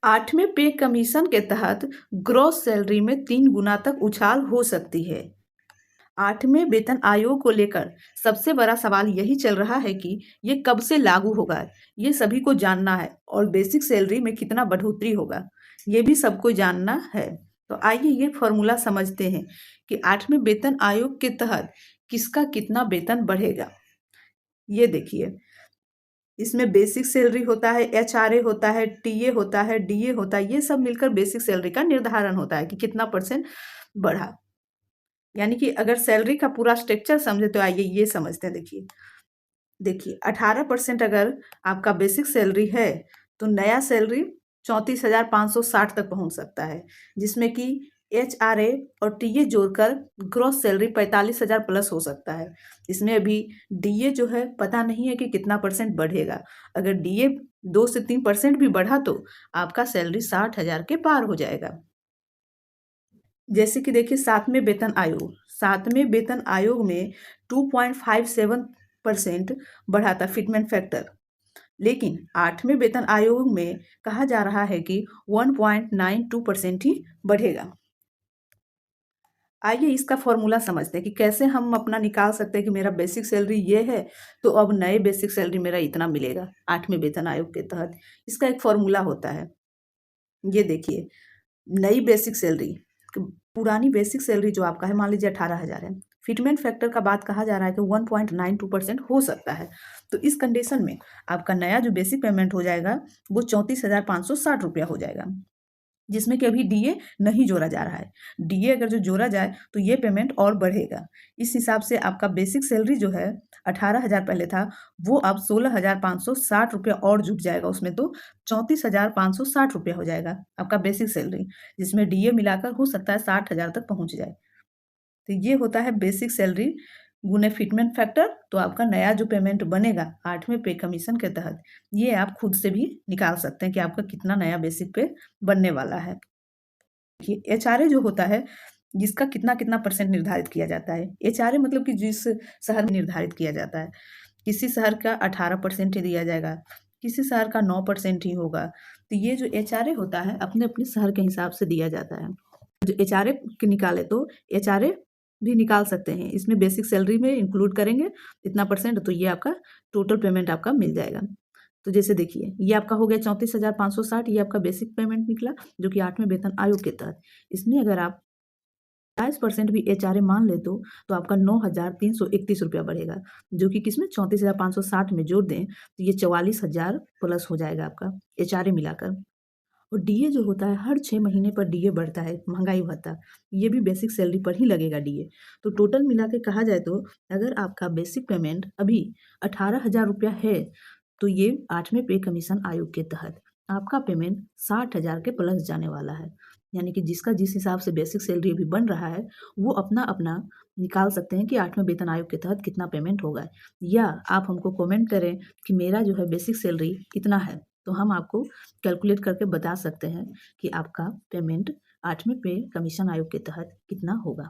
8वें पे कमीशन के तहत ग्रॉस सैलरी में 3 गुना तक उछाल हो सकती है। 8वें वेतन आयोग को लेकर सबसे बड़ा सवाल यही चल रहा है कि ये कब से लागू होगा, ये सभी को जानना है और बेसिक सैलरी में कितना बढ़ोतरी होगा, ये भी सबको जानना है। तो आइए ये फॉर्मूला समझते हैं कि 8वें वेतन आयोग के तहत किसका कितना वेतन बढ़ेगा। ये देखिए, इसमें बेसिक सैलरी होता है, एचआरए होता है, टीए होता है, डीए होता है, ये सब मिलकर बेसिक सैलरी का निर्धारण होता है कि कितना परसेंट बढ़ा। यानी कि अगर सैलरी का पूरा स्ट्रक्चर समझे तो आइए ये समझते हैं। देखिए 18% अगर आपका बेसिक सैलरी है तो नया सैलरी 34,560 तक पहुंच सकता है, जिसमें कि एचआरए और टीए जोड़कर ग्रॉस सैलरी 45,000 प्लस हो सकता है। इसमें अभी डीए जो है पता नहीं है कि कितना परसेंट बढ़ेगा। अगर डीए 2 से 3% भी बढ़ा तो आपका सैलरी 60,000 के पार हो जाएगा। जैसे कि देखिए 7वें वेतन आयोग में 2.57% बढ़ा था फिटमेंट फैक्टर, लेकिन 8वें वेतन आयोग में कहा जा रहा है कि 1.92% ही बढ़ेगा। आइए इसका फॉर्मूला समझते हैं कि कैसे हम अपना निकाल सकते हैं कि मेरा बेसिक सैलरी ये है तो अब नए बेसिक सैलरी मेरा इतना मिलेगा 8वें वेतन आयोग के तहत। इसका एक फॉर्मूला होता है, ये देखिए, नई बेसिक सैलरी, पुरानी बेसिक सैलरी जो आपका है मान लीजिए 18,000 है, फिटमेंट फैक्टर का बात कहा जा रहा है कि 1.92% हो सकता है। तो इस कंडीशन में आपका नया जो बेसिक पेमेंट हो जाएगा वो 34,560 रुपया हो जाएगा, जिसमें कि अभी डीए नहीं जोड़ा जा रहा है। डीए अगर जो जोड़ा जाए तो ये पेमेंट और बढ़ेगा। इस हिसाब से आपका बेसिक सैलरी जो है 18,000 पहले था, वो अब 16,560 रुपया और जुट जाएगा उसमें, तो 34,560 रुपया हो जाएगा आपका बेसिक सैलरी, जिसमें डीए मिलाकर हो सकता है 60,000 तक पहुंच जाए। तो ये होता है बेसिक सैलरी गुने फिटमेंट फैक्टर। तो आपका नया जो पेमेंट बनेगा 8वें पे कमीशन के तहत, ये आप खुद से भी निकाल सकते हैं कि आपका कितना नया बेसिक पे बनने वाला है। देखिए एचआरए जो होता है, जिसका कितना कितना परसेंट निर्धारित किया जाता है। एचआरए मतलब कि जिस शहर में निर्धारित किया जाता है, किसी शहर का 18% ही दिया जाएगा, किसी शहर का 9% ही होगा। तो ये जो एचआरए होता है अपने अपने शहर के हिसाब से दिया जाता है। जो एचआरए के निकाले तो एचआरए भी निकाल सकते हैं, इसमें बेसिक सैलरी में इंक्लूड करेंगे इतना परसेंट, तो ये आपका टोटल पेमेंट आपका मिल जाएगा। तो जैसे देखिए ये आपका हो गया 34,560, ये आपका बेसिक पेमेंट निकला जो कि 8वें वेतन आयोग के तहत। इसमें अगर आप 22% भी एचआरए मान ले तो आपका 9,331 रुपया बढ़ेगा, जो कि किसमें 34,560 में जोड़ दें तो ये 44,000 प्लस हो जाएगा आपका एचआरए मिलाकर। और डीए जो होता है हर 6 महीने पर डीए बढ़ता है, महंगाई भत्ता, ये भी बेसिक सैलरी पर ही लगेगा डीए। तो टोटल मिला के कहा जाए तो अगर आपका बेसिक पेमेंट अभी 18,000 रुपया है तो ये 8वें पे कमीशन आयोग के तहत आपका पेमेंट 60,000 के प्लस जाने वाला है। यानी कि जिसका जिस हिसाब से बेसिक सैलरी अभी बन रहा है वो अपना अपना निकाल सकते हैं कि 8वें वेतन आयोग के तहत कितना पेमेंट होगा, या आप हमको कमेंट करें कि मेरा जो है बेसिक सैलरी इतना है, तो हम आपको कैलकुलेट करके बता सकते हैं कि आपका पेमेंट 8वें पे कमीशन आयोग के तहत कितना होगा।